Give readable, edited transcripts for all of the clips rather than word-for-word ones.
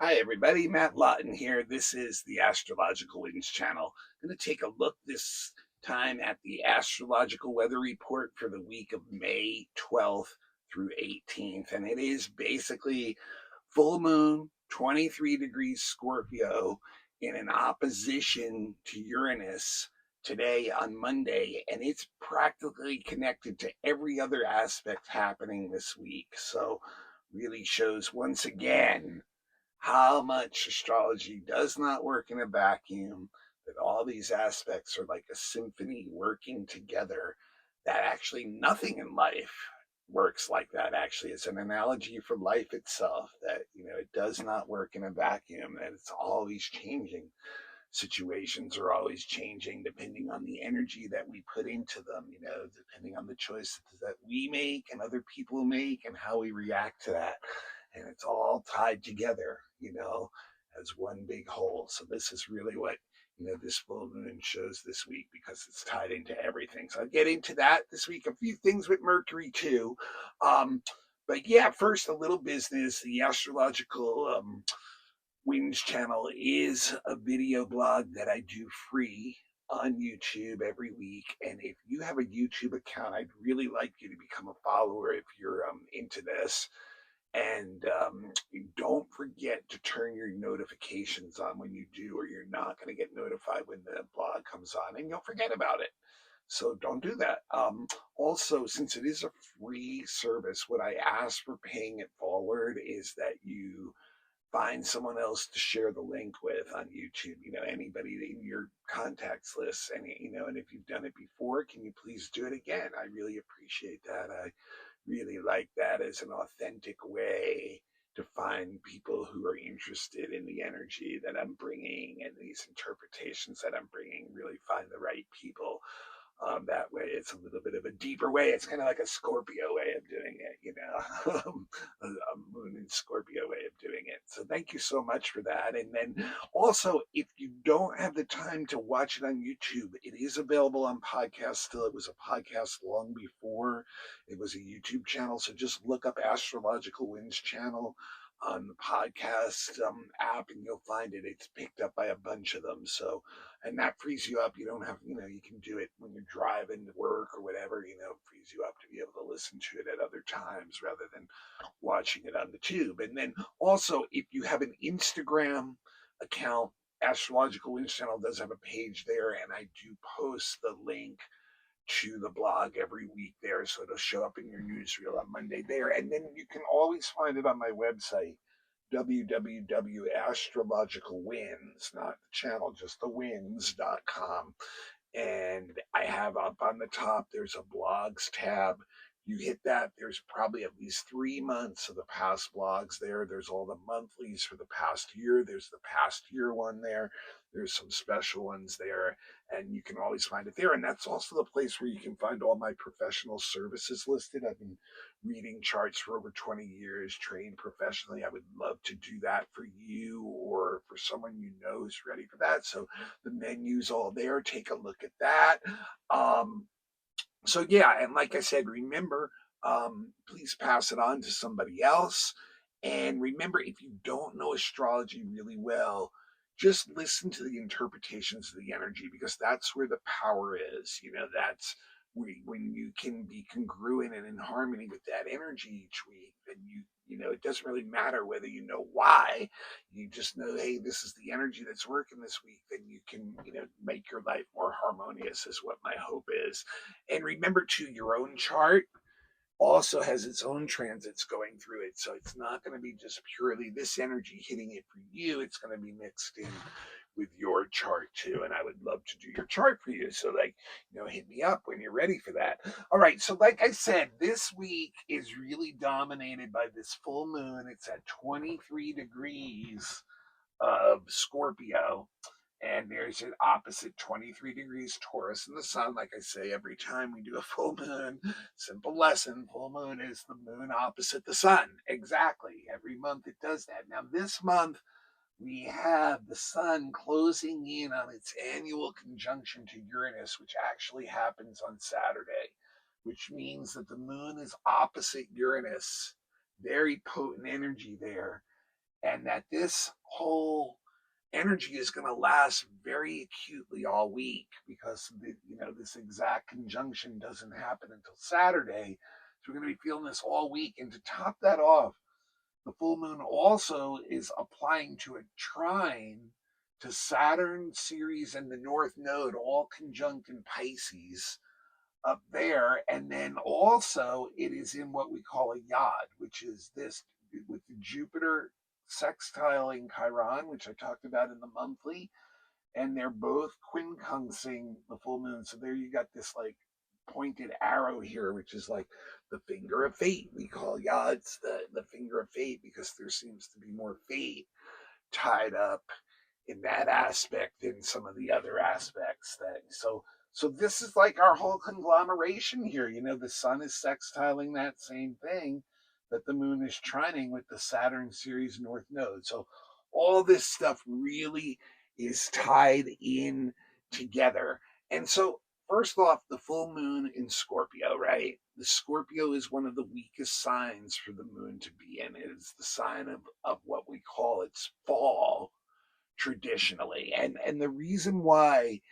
Hi, everybody. Matt Lawton here. This is the Astrological Wings channel. I'm going to take a look this time at the astrological weather report for the week of May 12th through 18th. And it is basically full moon, 23 degrees Scorpio, in an opposition to Uranus today on Monday. And it's practically connected to every other aspect happening this week. So, really shows once again how much astrology does not work in a vacuum, that all these aspects are like a symphony working together, that actually nothing in life works like that. Actually, it's an analogy for life itself, that it does not work in a vacuum, that it's always changing. Situations are always changing depending on the energy that we put into them, depending on the choices that we make and other people make and how we react to that. And it's all tied together, as one big whole. So this is really what this full moon shows this week, because it's tied into everything. So I'll get into that this week. A few things with Mercury too. But yeah, first a little business. The astrological Wings channel is a video blog that I do free on YouTube every week. And if you have a YouTube account, I'd really like you to become a follower if you're into this. And don't forget to turn your notifications on when you do, or you're not going to get notified when the blog comes on and you'll forget about it. So don't do that. Also, since it is a free service, what I ask for paying it forward is that you find someone else to share the link with on YouTube, anybody in your contacts list. And if you've done it before, can you please do it again? I really appreciate that. I really like that as an authentic way to find people who are interested in the energy that I'm bringing and these interpretations that I'm bringing, really find the right people. That way, it's a little bit of a deeper way. It's kind of like a Scorpio way of doing it, a moon and Scorpio way of doing it. So thank you so much for that. And then also, if you don't have the time to watch it on YouTube, it is available on podcast still. It was a podcast long before it was a YouTube channel. So just look up Astrological Winds channel on the podcast app, and you'll find it. It's picked up by a bunch of them. So, and that frees you up. You don't have, you can do it when you're driving to work or whatever, frees you up to be able to listen to it at other times rather than watching it on the tube. And then also, if you have an Instagram account, Astrological Winds channel does have a page there, and I do post the link to the blog every week there, so it'll show up in your newsreel on Monday there. And then you can always find it on my website, www.astrologicalwinds, not the channel, just the winds.com. And I have up on the top, there's a blogs tab. You hit that, there's probably at least 3 months of the past blogs there. There's all the monthlies for the past year. There's the past year one there. There's some special ones there, and you can always find it there. And that's also the place where you can find all my professional services listed. I've been reading charts for over 20 years, trained professionally. I would love to do that for you or for someone you know who's ready for that. So the menu's all there. Take a look at that. So yeah, and like I said, remember, please pass it on to somebody else. And remember, if you don't know astrology really well, just listen to the interpretations of the energy, because that's where the power is. That's when you can be congruent and in harmony with that energy each week, then it doesn't really matter whether you know why. You just know, hey, this is the energy that's working this week. Then you can, make your life more harmonious, is what my hope is. And remember too, your own chart also has its own transits going through it. So it's not going to be just purely this energy hitting it for you. It's going to be mixed in with your chart too. And I would love to do your chart for you. So hit me up when you're ready for that. All right. So like I said, this week is really dominated by this full moon. It's at 23 degrees of Scorpio. And there's an opposite 23 degrees Taurus in the sun. Like I say, every time we do a full moon, simple lesson, full moon is the moon opposite the sun. Exactly. Every month it does that. Now, this month, we have the sun closing in on its annual conjunction to Uranus, which actually happens on Saturday, which means that the moon is opposite Uranus. Very potent energy there. and that this whole energy is going to last very acutely all week because this exact conjunction doesn't happen until Saturday. So we're going to be feeling this all week. And to top that off, the full moon also is applying to a trine to Saturn, Ceres, and the North Node, all conjunct in Pisces up there. And then also it is in what we call a yod, which is this with the Jupiter sextiling Chiron, which I talked about in the monthly, and they're both quincunxing the full moon. So there you got this like pointed arrow here, which is like the finger of fate. We call yods the finger of fate because there seems to be more fate tied up in that aspect than some of the other aspects. So this is like our whole conglomeration here. The sun is sextiling that same thing that the moon is trining with the Saturn Ceres North Node. So all this stuff really is tied in together. And so first off, the full moon in Scorpio, right? The Scorpio is one of the weakest signs for the moon to be in. It is the sign of what we call its fall traditionally. And the reason why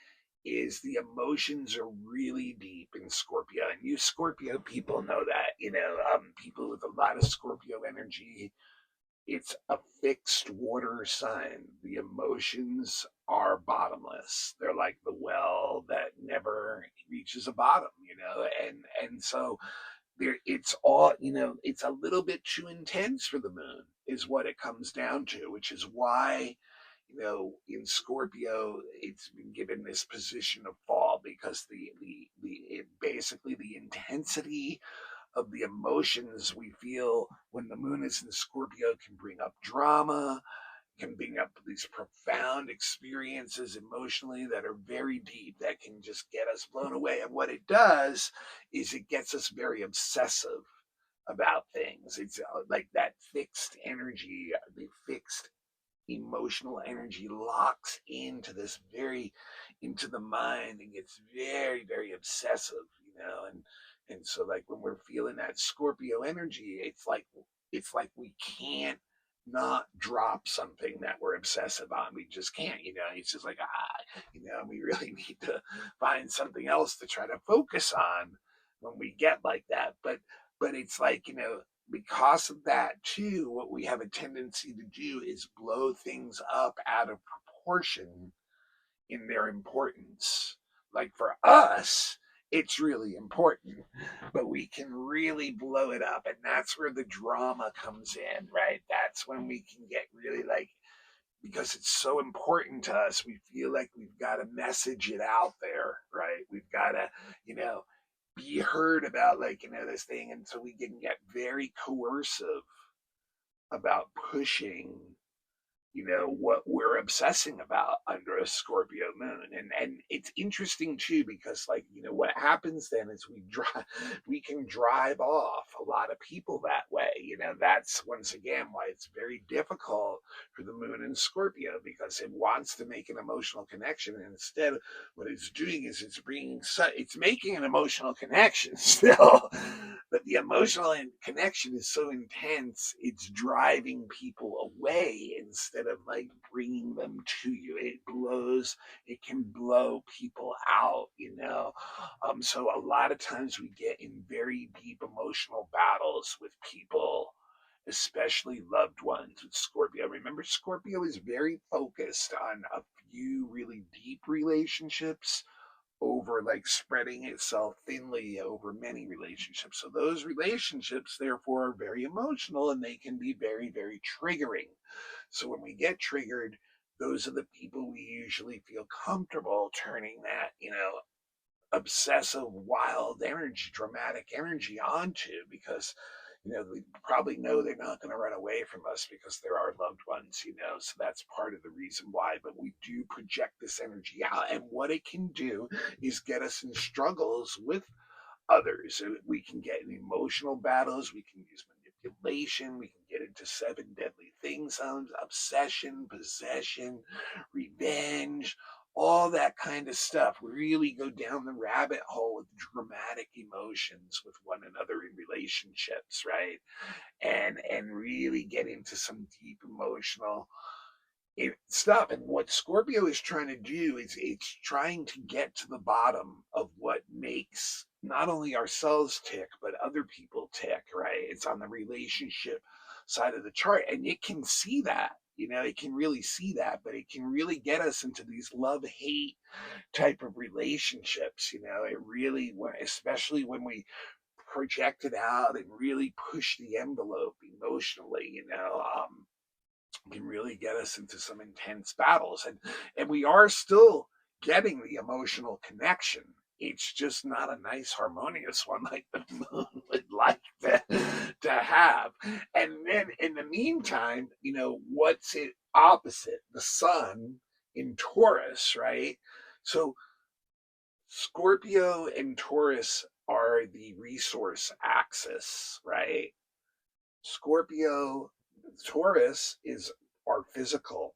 is the emotions are really deep in Scorpio. And you Scorpio people know that, people with a lot of Scorpio energy, it's a fixed water sign. The emotions are bottomless. They're like the well that never reaches a bottom, and so it's all, it's a little bit too intense for the moon is what it comes down to, which is why in Scorpio, it's been given this position of fall because basically the intensity of the emotions we feel when the moon is in Scorpio can bring up drama, can bring up these profound experiences emotionally that are very deep that can just get us blown away. And what it does is it gets us very obsessive about things. It's like that fixed energy, the fixed emotional energy locks into the mind and gets very, very obsessive, and so like when we're feeling that Scorpio energy, it's like we can't not drop something that we're obsessive on. We just can't, it's just like we really need to find something else to try to focus on when we get like that. But it's like, because of that too, what we have a tendency to do is blow things up out of proportion in their importance. Like for us, it's really important, but we can really blow it up. And that's where the drama comes in, right? That's when we can get really like, because it's so important to us, we feel like we've got to message it out there, right? We've got to, be heard about, like, this thing. And so we can get very coercive about pushing what we're obsessing about under a Scorpio moon. And it's interesting too because like what happens then is we can drive off a lot of people that way. That's once again why it's very difficult for the moon in Scorpio, because it wants to make an emotional connection, and instead what it's doing is it's making an emotional connection still, but the emotional connection is so intense, it's driving people away instead of like bringing them to you. It can blow people out, So a lot of times we get in very deep emotional battles with people, especially loved ones with Scorpio. Remember, Scorpio is very focused on a few really deep relationships over like spreading itself thinly over many relationships. So those relationships therefore are very emotional and they can be very, very triggering. So when we get triggered, those are the people we usually feel comfortable turning that, obsessive, wild energy, dramatic energy onto, because we probably know they're not going to run away from us because they're our loved ones, so that's part of the reason why. But we do project this energy out, and what it can do is get us in struggles with others. We can get in emotional battles, we can use manipulation, we can get into seven deadly things, obsession, possession, revenge, all that kind of stuff. We really go down the rabbit hole with dramatic emotions with one another in relationships, right? And really get into some deep emotional stuff. And what Scorpio is trying to do is it's trying to get to the bottom of what makes not only ourselves tick, but other people tick, right? It's on the relationship side of the chart. And it can see that, it can really see that, but it can really get us into these love hate type of relationships. It really, especially when we project it out and really push the envelope emotionally, can really get us into some intense battles. And we are still getting the emotional connection. It's just not a nice harmonious one like the moon would like to have. And then in the meantime, what's it opposite? The sun in Taurus, right? So Scorpio and Taurus are the resource axis, right? Scorpio, Taurus is our physical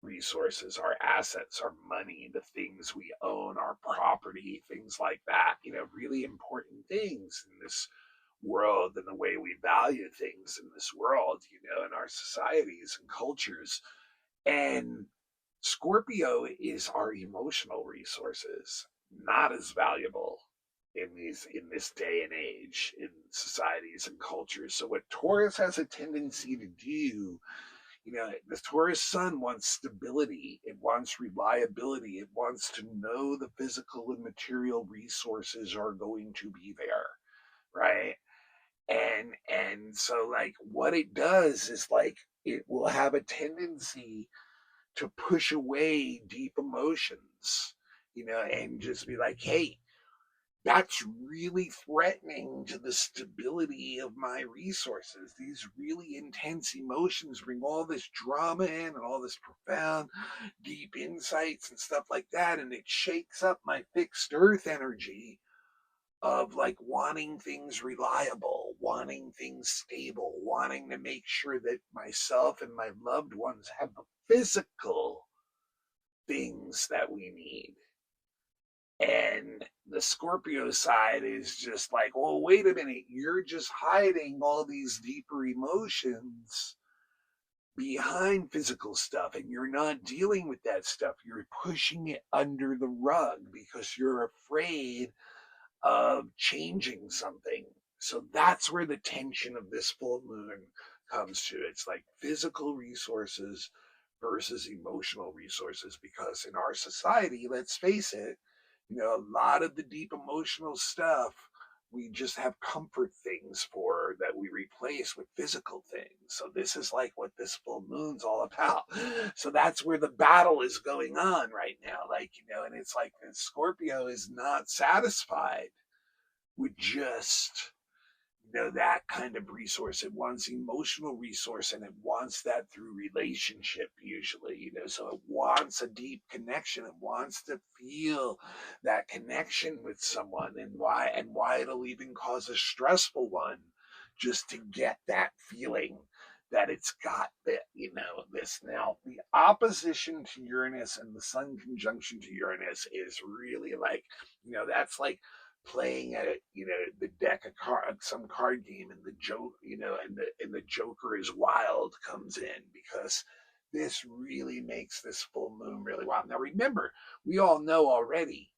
resources, our assets, our money, the things we own, our property, things like that, really important things in this world and the way we value things in this world, in our societies and cultures. And Scorpio is our emotional resources, not as valuable in this day and age in societies and cultures. So what Taurus has a tendency to do, the Taurus sun wants stability, it wants reliability, it wants to know the physical and material resources are going to be there, right? And so like what it does is like it will have a tendency to push away deep emotions, and just be like, hey, that's really threatening to the stability of my resources. These really intense emotions bring all this drama in and all this profound, deep insights and stuff like that. And it shakes up my fixed earth energy of like wanting things reliable, wanting things stable, wanting to make sure that myself and my loved ones have the physical things that we need. And the Scorpio side is just like, well, wait a minute, you're just hiding all these deeper emotions behind physical stuff and you're not dealing with that stuff. You're pushing it under the rug because you're afraid of changing something. So that's where the tension of this full moon comes to. It's like physical resources versus emotional resources, because in our society, let's face it, a lot of the deep emotional stuff we just have comfort things for that we replace with physical things. So this is like what this full moon's all about. So that's where the battle is going on right now. Like, and it's like Scorpio is not satisfied with just that kind of resource. It wants emotional resource, and it wants that through relationship usually, so it wants a deep connection. It wants to feel that connection with someone, and why it'll even cause a stressful one just to get that feeling that it's got that, this. Now the opposition to Uranus and the sun conjunction to Uranus is really like, that's like playing at it, the deck of cards, some card game, and the joke, and the Joker is wild comes in, because this really makes this full moon really wild. Now remember, we all know already,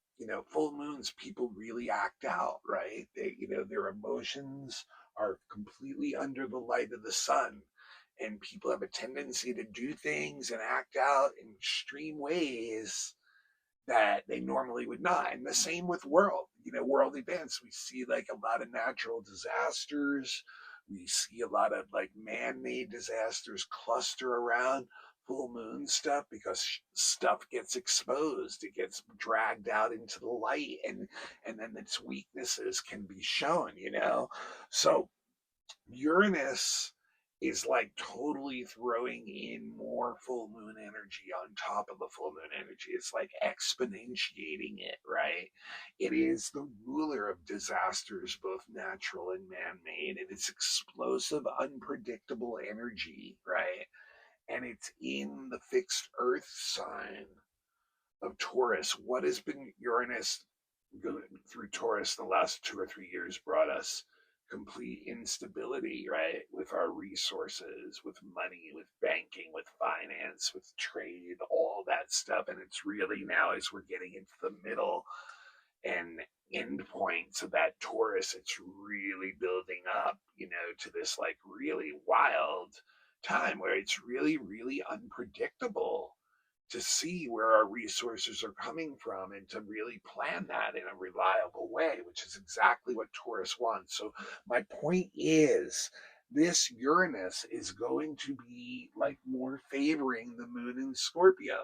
full moons, people really act out, right? They, their emotions are completely under the light of the sun. And people have a tendency to do things and act out in extreme ways that they normally would not. And the same with world events. We see like a lot of natural disasters. We see a lot of like man-made disasters cluster around full moon stuff, because stuff gets exposed. It gets dragged out into the light, and then its weaknesses can be shown, So Uranus is like totally throwing in more full moon energy on top of the full moon energy. It's like exponentiating it, right? It is the ruler of disasters, both natural and man made, and it's explosive, unpredictable energy, right? And it's in the fixed earth sign of Taurus. What has been Uranus going through Taurus the last 2 or 3 years brought us? Complete instability, right? With our resources, with money, with banking, with finance, with trade, all that stuff. And it's really now, as we're getting into the middle and end points of that Taurus, it's really building up, to this like really wild time where it's really, really unpredictable to see where our resources are coming from and to really plan that in a reliable way, which is exactly what Taurus wants. So, my point is, this Uranus is going to be like more favoring the moon in Scorpio.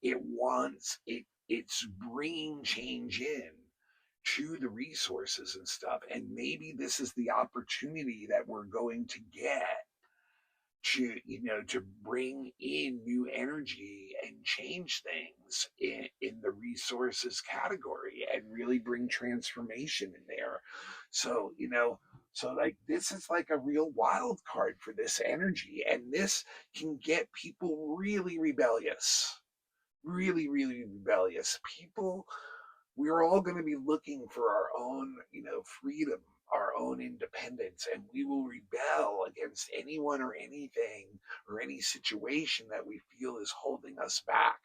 It's bringing change in to the resources and stuff. And maybe this is the opportunity that we're going to get to bring in new energy and change things in the resources category and really bring transformation in there. So like this is like a real wild card for this energy, and this can get people really rebellious, really, really rebellious people. We're all going to be looking for our own, freedom, our own independence, and we will rebel against anyone or anything or any situation that we feel is holding us back.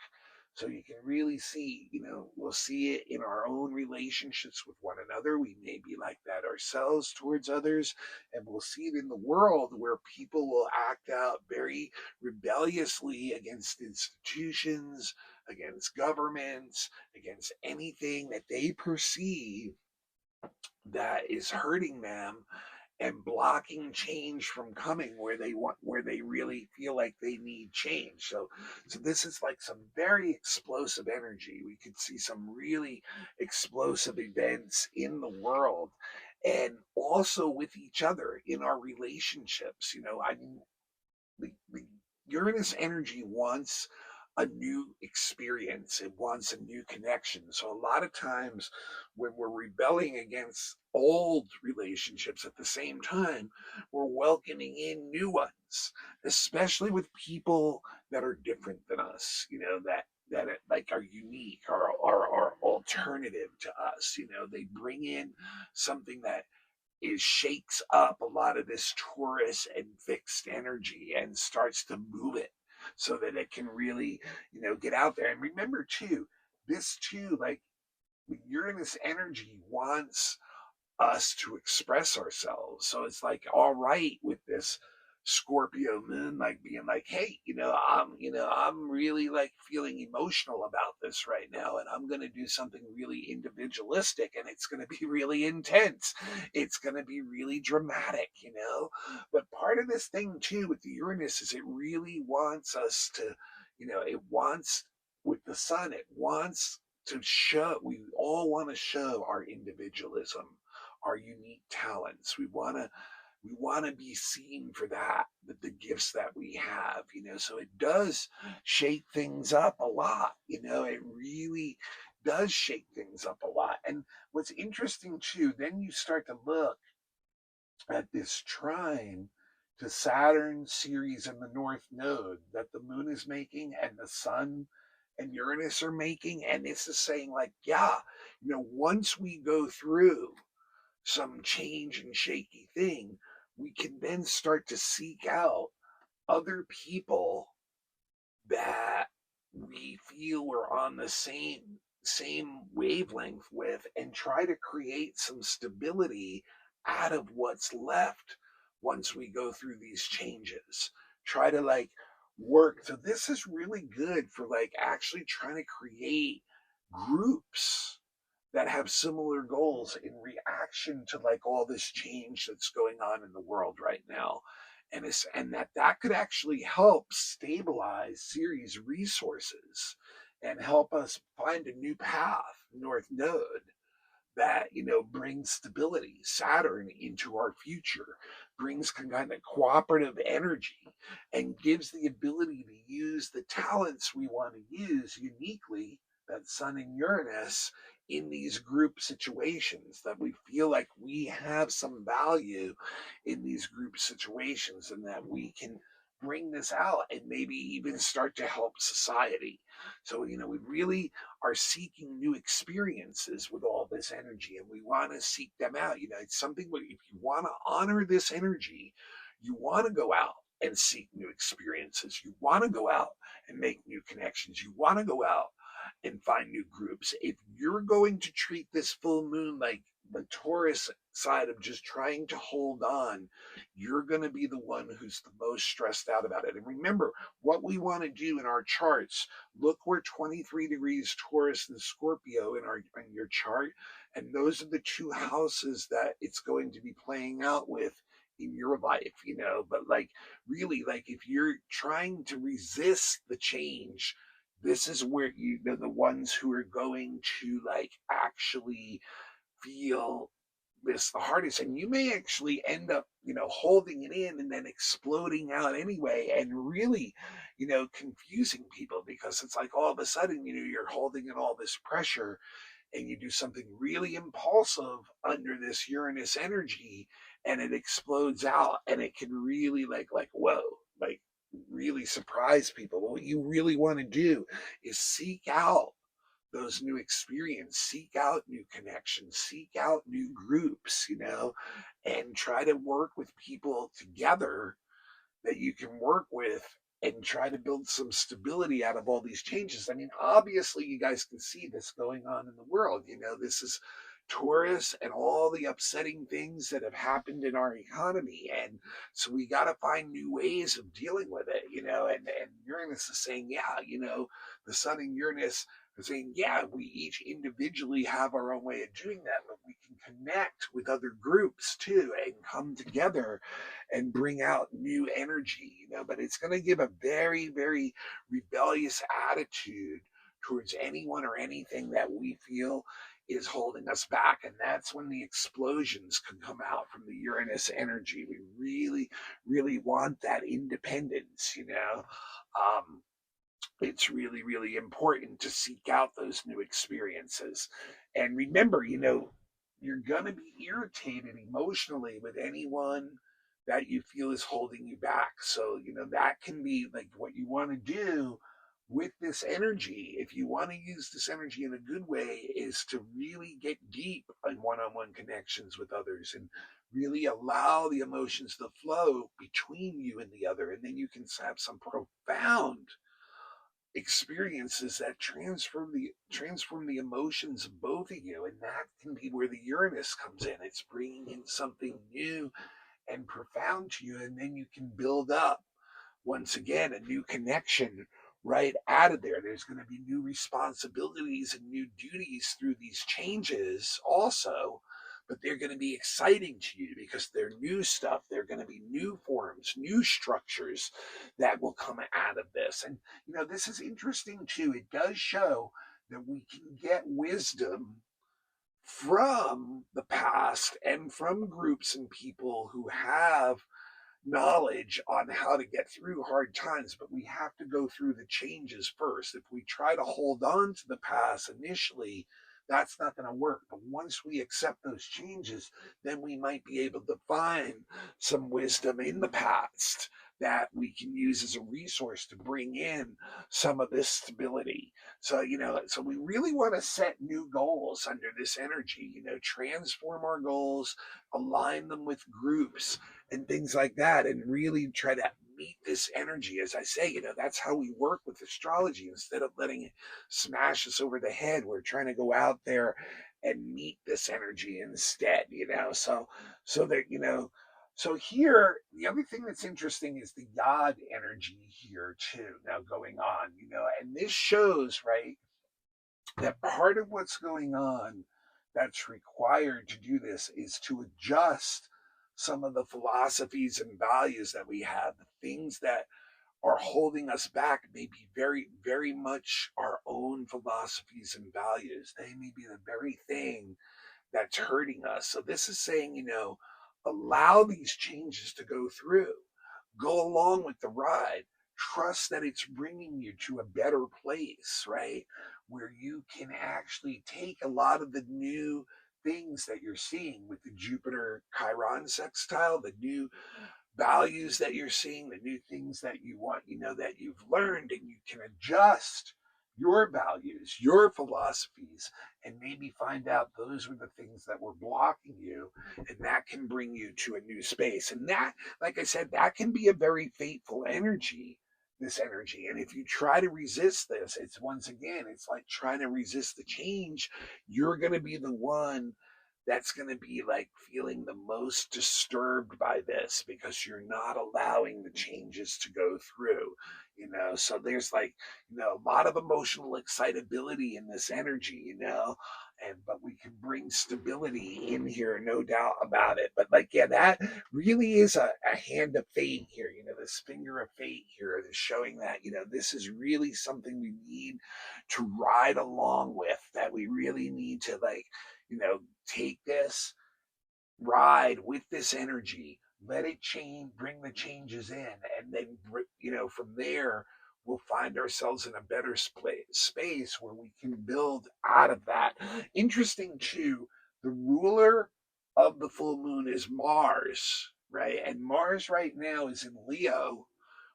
So you can really see, we'll see it in our own relationships with one another. We may be like that ourselves towards others, and we'll see it in the world where people will act out very rebelliously against institutions, against governments, against anything that they perceive that is hurting them and blocking change from coming where they really feel like they need change. So this is like some very explosive energy. We could see some really explosive events in the world, and also with each other in our relationships. I mean, the Uranus energy wants a new experience. It wants a new connection. So a lot of times when we're rebelling against old relationships at the same time, we're welcoming in new ones, especially with people that are different than us, that like are unique, are alternative to us. They bring in something that is shakes up a lot of this Taurus and fixed energy and starts to move it so that it can really, get out there. And remember too, this too, like the Uranus energy wants us to express ourselves. So it's like all right with this Scorpio moon, like being like, hey, I'm really like feeling emotional about this right now, and I'm gonna do something really individualistic, and it's gonna be really intense. It's gonna be really dramatic. But part of this thing too with the Uranus is it really wants us to, it wants with the sun, it wants to show, we all want to show our individualism, our unique talents. We want to be seen for that, the gifts that we have. So it does shake things up a lot. It really does shake things up a lot. And what's interesting too, then you start to look at this trine to Saturn series in the North Node that the moon is making and the sun and Uranus are making. And this is saying, like, yeah, once we go through some change and shaky thing, we can then start to seek out other people that we feel we're on the same wavelength with and try to create some stability out of what's left once we go through these changes. Try to like work. So this is really good for like actually trying to create groups that have similar goals in reaction to like all this change that's going on in the world right now. And that could actually help stabilize Ceres resources and help us find a new path, North Node, that brings stability, Saturn, into our future, brings kind of cooperative energy, and gives the ability to use the talents we want to use uniquely, that Sun and Uranus, in these group situations, that we feel like we have some value in these group situations, and that we can bring this out and maybe even start to help society. So, we really are seeking new experiences with all this energy, and we want to seek them out. It's something where if you want to honor this energy, you want to go out and seek new experiences. You want to go out and make new connections. You want to go out and find new groups. If you're going to treat this full moon like the Taurus side of just trying to hold on, you're going to be the one who's the most stressed out about it. And remember, what we want to do in our charts, look where 23 degrees Taurus and Scorpio in your chart, and those are the two houses that it's going to be playing out with in your life, but like really, like if you're trying to resist the change, this is where the ones who are going to like actually feel this the hardest, and you may actually end up holding it in and then exploding out anyway, and really confusing people, because it's like all of a sudden you're holding in all this pressure, and you do something really impulsive under this Uranus energy, and it explodes out, and it can really like whoa, like really surprise people. What you really want to do is seek out those new experiences, seek out new connections, seek out new groups, and try to work with people together that you can work with, and try to build some stability out of all these changes. I mean, obviously, you guys can see this going on in the world. This is Taurus and all the upsetting things that have happened in our economy. And so we got to find new ways of dealing with it, and Uranus is saying, yeah, the sun and Uranus are saying, yeah, we each individually have our own way of doing that, but we can connect with other groups too and come together and bring out new energy, but it's going to give a very, very rebellious attitude towards anyone or anything that we feel is holding us back. And that's when the explosions can come out from the Uranus energy. We really, really want that independence, it's really, really important to seek out those new experiences. And remember, you're going to be irritated emotionally with anyone that you feel is holding you back. So, that can be like what you want to do with this energy. If you want to use this energy in a good way, is to really get deep in one-on-one connections with others, and really allow the emotions to flow between you and the other. And then you can have some profound experiences that transform the emotions of both of you, and that can be where the Uranus comes in. It's bringing in something new and profound to you, and then you can build up once again a new connection right out of there. There's going to be new responsibilities and new duties through these changes also, but they're going to be exciting to you because they're new stuff. They're going to be new forms, new structures that will come out of this. And this is interesting too. It does show that we can get wisdom from the past and from groups and people who have knowledge on how to get through hard times, but we have to go through the changes first. If we try to hold on to the past initially, that's not going to work. But once we accept those changes, then we might be able to find some wisdom in the past that we can use as a resource to bring in some of this stability. So, so we really want to set new goals under this energy, transform our goals, align them with groups and things like that, and really try to meet this energy. As I say, that's how we work with astrology. Instead of letting it smash us over the head, we're trying to go out there and meet this energy instead, so that, so here, the other thing that's interesting is the God energy here too, now going on, and this shows, right, that part of what's going on that's required to do this is to adjust some of the philosophies and values that we have. The things that are holding us back may be very, very much our own philosophies and values. They may be the very thing that's hurting us. So this is saying, allow these changes to go through, go along with the ride, trust that it's bringing you to a better place, right? Where you can actually take a lot of the new things that you're seeing with the Jupiter Chiron sextile, the new values that you're seeing, the new things that you want, that you've learned, and you can adjust your values, your philosophies, and maybe find out those were the things that were blocking you, and that can bring you to a new space. And that, like I said, that can be a very fateful energy, this energy. And if you try to resist this, it's once again, it's like trying to resist the change. You're going to be the one that's going to be like feeling the most disturbed by this because you're not allowing the changes to go through. So there's like, a lot of emotional excitability in this energy. But we can bring stability in here, no doubt about it. But like, yeah, that really is a hand of fate here, this finger of fate here is showing that, this is really something we need to ride along with, that we really need to, like, take this ride with this energy, let it change, bring the changes in, and then, from there, we'll find ourselves in a better space where we can build out of that. Interesting, too, the ruler of the full moon is Mars, right? And Mars right now is in Leo,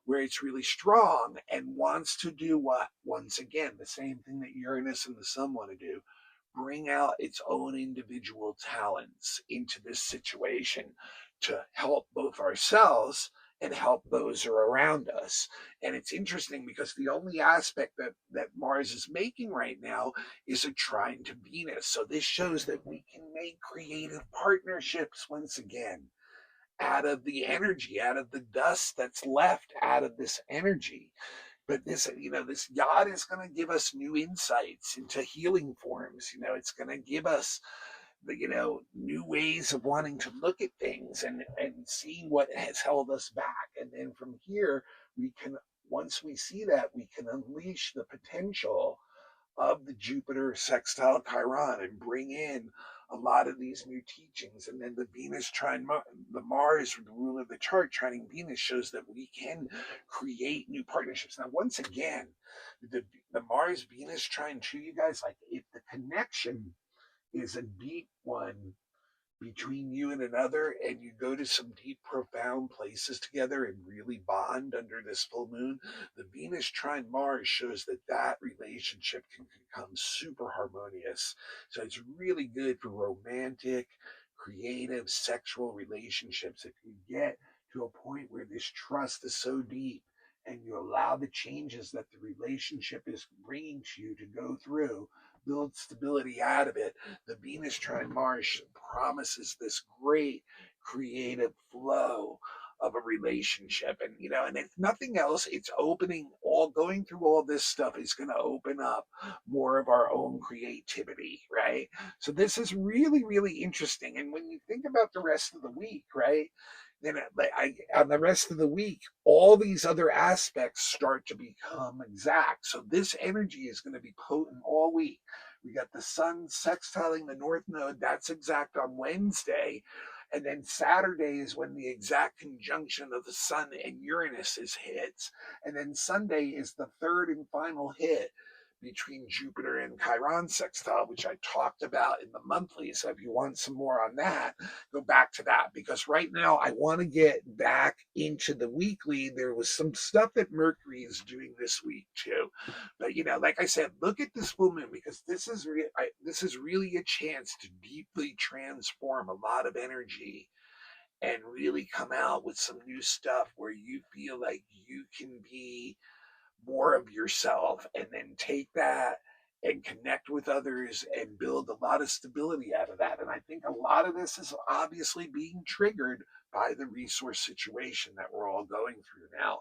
where it's really strong and wants to do what? Once again, the same thing that Uranus and the sun want to do, bring out its own individual talents into this situation to help both ourselves and help those who are around us. And it's interesting because the only aspect that Mars is making right now is a trine to Venus. So this shows that we can make creative partnerships once again out of the energy, out of the dust that's left out of this energy. But this yacht is going to give us new insights into healing forms. It's going to give us the new ways of wanting to look at things and seeing what has held us back. And then from here, we can, once we see that, we can unleash the potential of the Jupiter sextile Chiron and bring in a lot of these new teachings. And then the Venus trine, the Mars, the ruler of the chart, trining Venus, shows that we can create new partnerships. Now, once again, the Mars Venus trine to you guys, like, if the connection is a deep one between you and another, and you go to some deep, profound places together and really bond under this full moon, the Venus trine Mars shows that that relationship can become super harmonious. So it's really good for romantic, creative, sexual relationships. If you get to a point where this trust is so deep and you allow the changes that the relationship is bringing to you to go through, build stability out of it, the Venus trine Mars promises this great creative flow of a relationship. And if nothing else, it's going through all this stuff is going to open up more of our own creativity, right? So this is really, really interesting. And when you think about the rest of the week, right? Then on the rest of the week, all these other aspects start to become exact. So this energy is going to be potent all week. We got the sun sextiling the north node. That's exact on Wednesday. And then Saturday is when the exact conjunction of the sun and Uranus is hits. And then Sunday is the third and final hit between Jupiter and Chiron sextile, which I talked about in the monthly. So if you want some more on that, go back to that, because right now I want to get back into the weekly. There was some stuff that Mercury is doing this week too. But like I said, look at this full moon, because this is really a chance to deeply transform a lot of energy and really come out with some new stuff where you feel like you can be more of yourself, and then take that and connect with others and build a lot of stability out of that. And I think a lot of this is obviously being triggered by the resource situation that we're all going through now.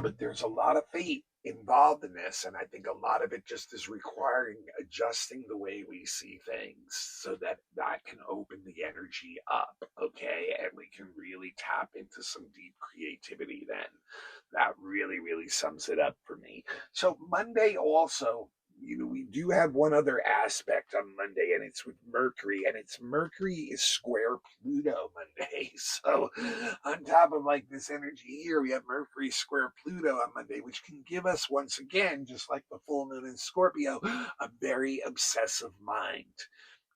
But there's a lot of fate involved in this, and I think a lot of it just is requiring adjusting the way we see things so that that can open the energy up, okay? And we can really tap into some deep creativity then. That really, really sums it up for me. So Monday also, we do have one other aspect on Monday, and it's with Mercury, and it's Mercury is square Pluto Monday. So on top of like this energy here, we have Mercury square Pluto on Monday, which can give us, once again, just like the full moon in Scorpio, a very obsessive mind.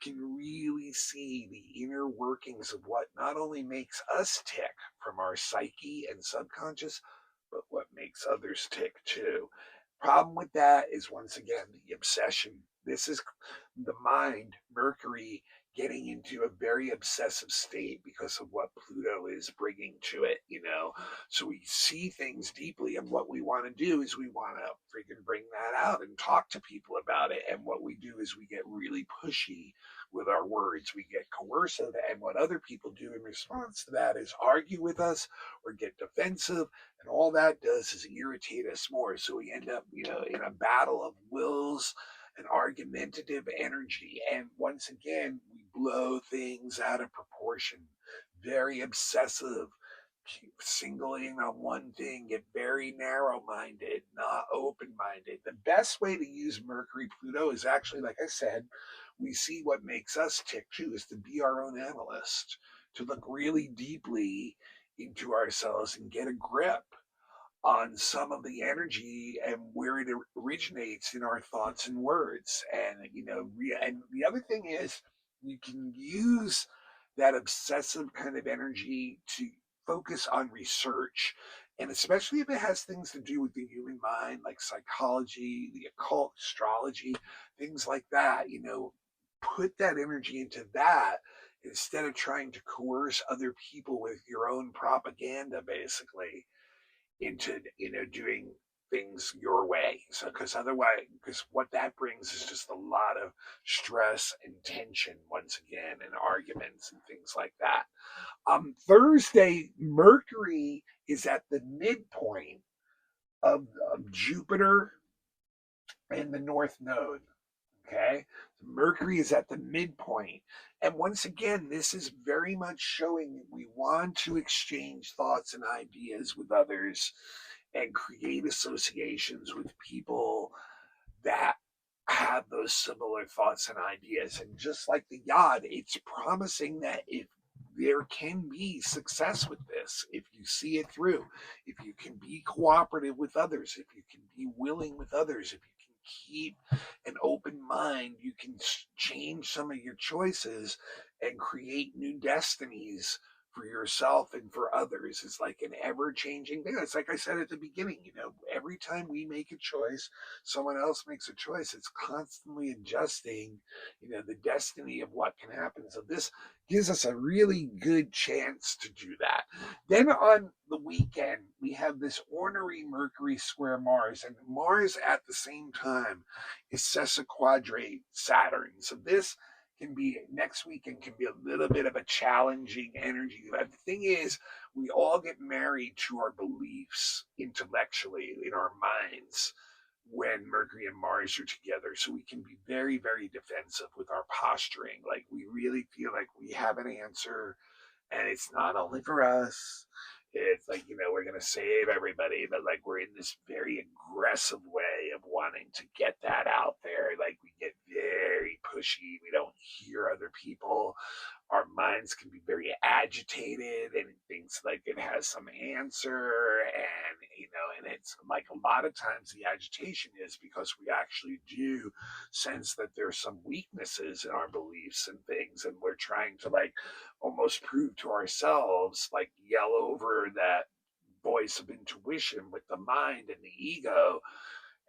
can really see the inner workings of what not only makes us tick from our psyche and subconscious, but what makes others tick too. Problem with that is, once again, the obsession. This is the mind, Mercury, getting into a very obsessive state because of what Pluto is bringing to it. So we see things deeply, and what we want to do is we want to freaking bring that out and talk to people about it. And what we do is we get really pushy with our words, we get coercive, and what other people do in response to that is argue with us or get defensive, and all that does is irritate us more. So we end up, in a battle of wills, an argumentative energy. And once again, we blow things out of proportion, very obsessive, singling on one thing, get very narrow minded, not open minded. The best way to use Mercury Pluto is actually, like I said, we see what makes us tick too, is to be our own analyst, to look really deeply into ourselves and get a grip on some of the energy and where it originates in our thoughts and words. And the other thing is, you can use that obsessive kind of energy to focus on research. And especially if it has things to do with the human mind, like psychology, the occult, astrology, things like that, put that energy into that instead of trying to coerce other people with your own propaganda, basically, into doing things your way. So because what that brings is just a lot of stress and tension, once again, and arguments and things like that. Thursday, Mercury is at the midpoint of Jupiter and the North Node. Okay, Mercury is at the midpoint. And once again, this is very much showing that we want to exchange thoughts and ideas with others and create associations with people that have those similar thoughts and ideas. And just like the yod, it's promising that if there can be success with this, if you see it through, if you can be cooperative with others, if you can be willing with others, if you can keep an open mind, you can change some of your choices and create new destinies for yourself and for others. It's like an ever changing thing. It's like I said at the beginning, every time we make a choice, someone else makes a choice. It's constantly adjusting, the destiny of what can happen. So this gives us a really good chance to do that. Then on the weekend, we have this ornery Mercury square Mars, and Mars at the same time is sesquiquadrate Saturn. So this can be, next weekend can be a little bit of a challenging energy. But the thing is, we all get married to our beliefs intellectually in our minds when Mercury and Mars are together. So we can be very, very defensive with our posturing. Like we really feel like we have an answer, and it's not only for us. It's like, we're going to save everybody, but like we're in this very aggressive way of wanting to get that out there. Like we get very pushy. We don't hear other people. Our minds can be very agitated and it thinks like it has some answer. And it's like a lot of times the agitation is because we actually do sense that there's some weaknesses in our beliefs and things. And we're trying to like almost prove to ourselves, like yell over that voice of intuition with the mind and the ego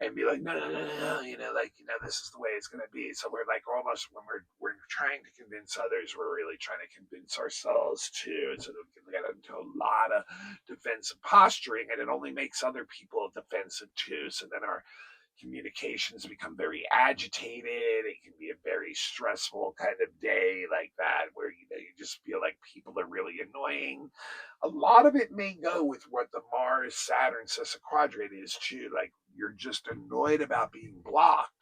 and be like, no, no, no, no, this is the way it's going to be. So we're like almost, when we're trying to convince others, we're really trying to convince ourselves too. And so we can get into a lot of defensive posturing, and it only makes other people defensive too. So then our communications become very agitated. It can be a very stressful kind of day like that, where you just feel like people are really annoying. A lot of it may go with what the Mars Saturn sesquiquadrate is too. Like you're just annoyed about being blocked.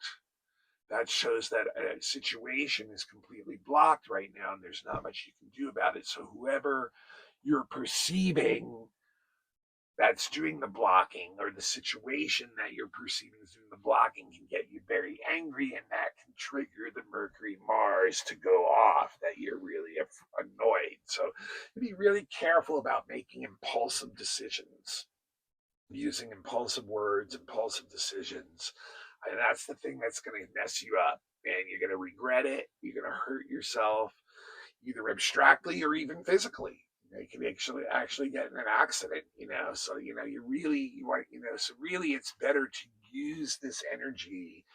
That shows that a situation is completely blocked right now, and there's not much you can do about it. So whoever you're perceiving that's doing the blocking, or the situation that you're perceiving as doing the blocking, can get you very angry, and that can trigger the Mercury Mars to go off, that you're really annoyed. So be really careful about making impulsive decisions, using impulsive words, impulsive decisions. And that's the thing that's going to mess you up. and you're going to regret it. You're going to hurt yourself, either abstractly or even physically. You can actually get in an accident, So you want, So really, it's better to use this energy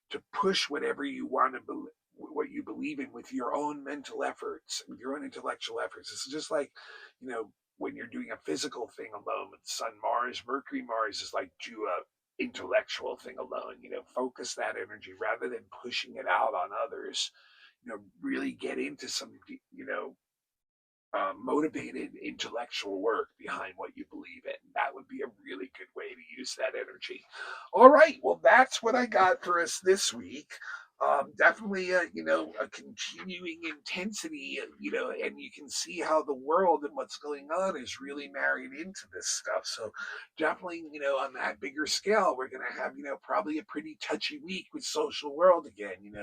to push whatever you want to believe, what you believe in, with your own mental efforts, with your own intellectual efforts. It's just like, you know, when you're doing a physical thing alone with Sun, Mars, Mercury, Mars is like do a intellectual thing alone. Focus that energy rather than pushing it out on others. Really get into some, motivated intellectual work behind what you believe in. That would be a really good way to use that energy. All right, well, that's what I got for us this week. Definitely, a continuing intensity, and you can see how the world and what's going on is really married into this stuff. So, definitely, on that bigger scale, we're going to have, probably a pretty touchy week with social world again,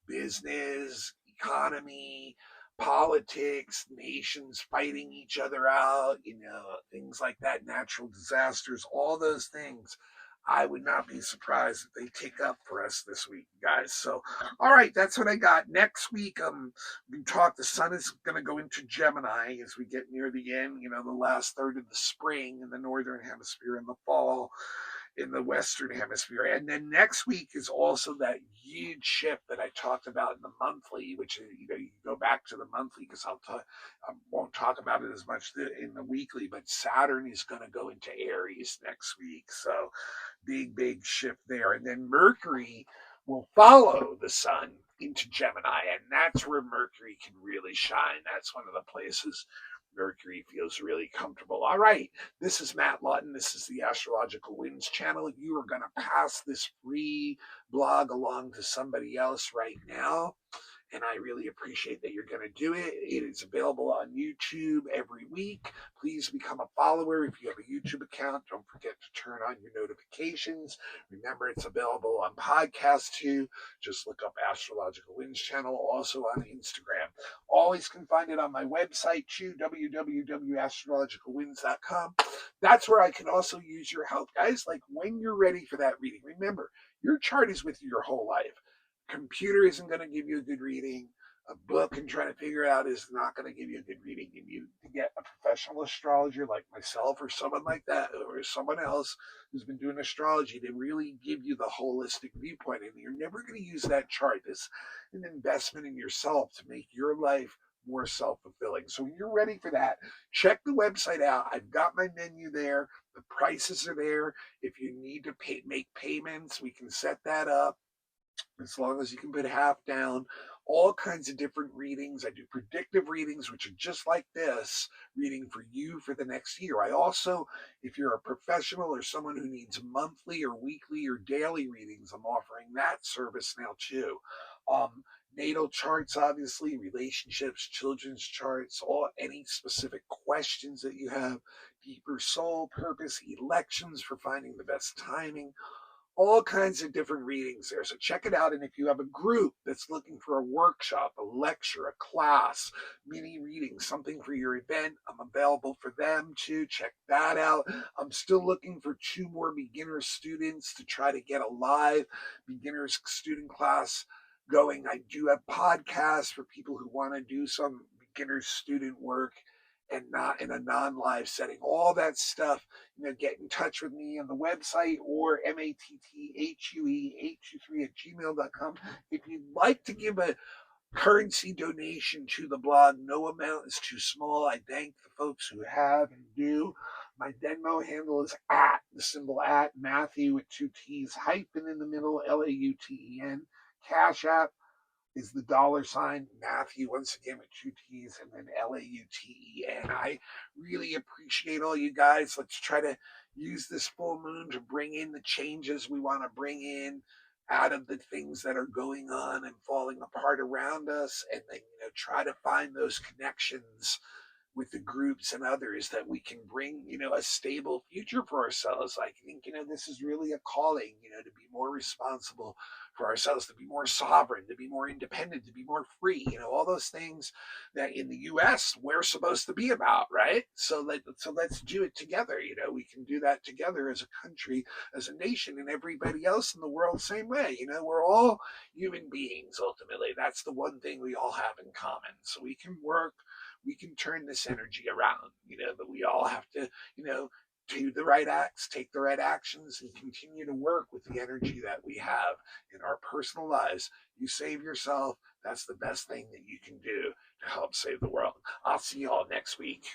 business, economy, politics, nations fighting each other out, things like that, natural disasters, all those things. I would not be surprised if they take up for us this week, guys. So, all right, that's what I got. Next week, we talk. The sun is going to go into Gemini as we get near the end. The last third of the spring in the northern hemisphere, in the fall in the Western Hemisphere. And then next week is also that huge shift that I talked about in the monthly, which you can go back to the monthly because I won't talk about it as much in the weekly. But Saturn is going to go into Aries next week, so big shift there. And then Mercury will follow the Sun into Gemini, and that's where Mercury can really shine. That's one of the places Mercury feels really comfortable. All right, this is Matt Lawton. This is the Astrological Winds channel. You are going to pass this free blog along to somebody else right now, and I really appreciate that you're going to do it. It is available on YouTube every week. Please become a follower if you have a YouTube account. Don't forget to turn on your notifications. Remember, it's available on podcast too. Just look up Astrological Winds channel, also on Instagram. Always can find it on my website too, www.astrologicalwinds.com. That's where I can also use your help, guys. Like when you're ready for that reading, remember, your chart is with you your whole life. Computer isn't going to give you a good reading. A book and trying to figure it out is not going to give you a good reading. You need to get a professional astrologer like myself or someone like that, or someone else who's been doing astrology to really give you the holistic viewpoint. And you're never going to use that chart as an investment in yourself to make your life more self-fulfilling. So when you're ready for that, check the website out. I've got my menu there. The prices are there. If you need to make payments, we can set that up as long as you can put half down. All kinds of different readings. I do predictive readings, which are just like this reading for you for the next year. I also, if you're a professional or someone who needs monthly or weekly or daily readings, I'm offering that service now too. Natal charts, obviously, relationships, children's charts, any specific questions that you have, deeper soul purpose, elections for finding the best timing, all kinds of different readings there. So check it out. And if you have a group that's looking for a workshop, a lecture, a class, mini reading, something for your event, I'm available for them too. Check that out. I'm still looking for 2 more beginner students to try to get a live beginners student class going. I do have podcasts for people who want to do some beginner student work and not in a non-live setting. All that stuff, get in touch with me on the website or matthuey823@gmail.com. If you'd like to give a currency donation to the blog, no amount is too small. I thank the folks who have and do. My Venmo handle is the symbol at Matthew with 2 T's, hyphen in the middle, Lauten. Cash App is the $ Matthew, once again with 2 T's, and then Lauten. I really appreciate all you guys. Let's try to use this full moon to bring in the changes we want to bring in out of the things that are going on and falling apart around us, and then try to find those connections with the groups and others that we can bring, a stable future for ourselves. I think, this is really a calling, to be more responsible for ourselves, to be more sovereign, to be more independent, to be more free, all those things that in the US we're supposed to be about, right? So let's do it together. We can do that together as a country, as a nation, and everybody else in the world same way. We're all human beings ultimately. That's the one thing we all have in common. So we can work, we can turn this energy around, but we all have to, do the right acts, take the right actions, and continue to work with the energy that we have in our personal lives. You save yourself. That's the best thing that you can do to help save the world. I'll see you all next week.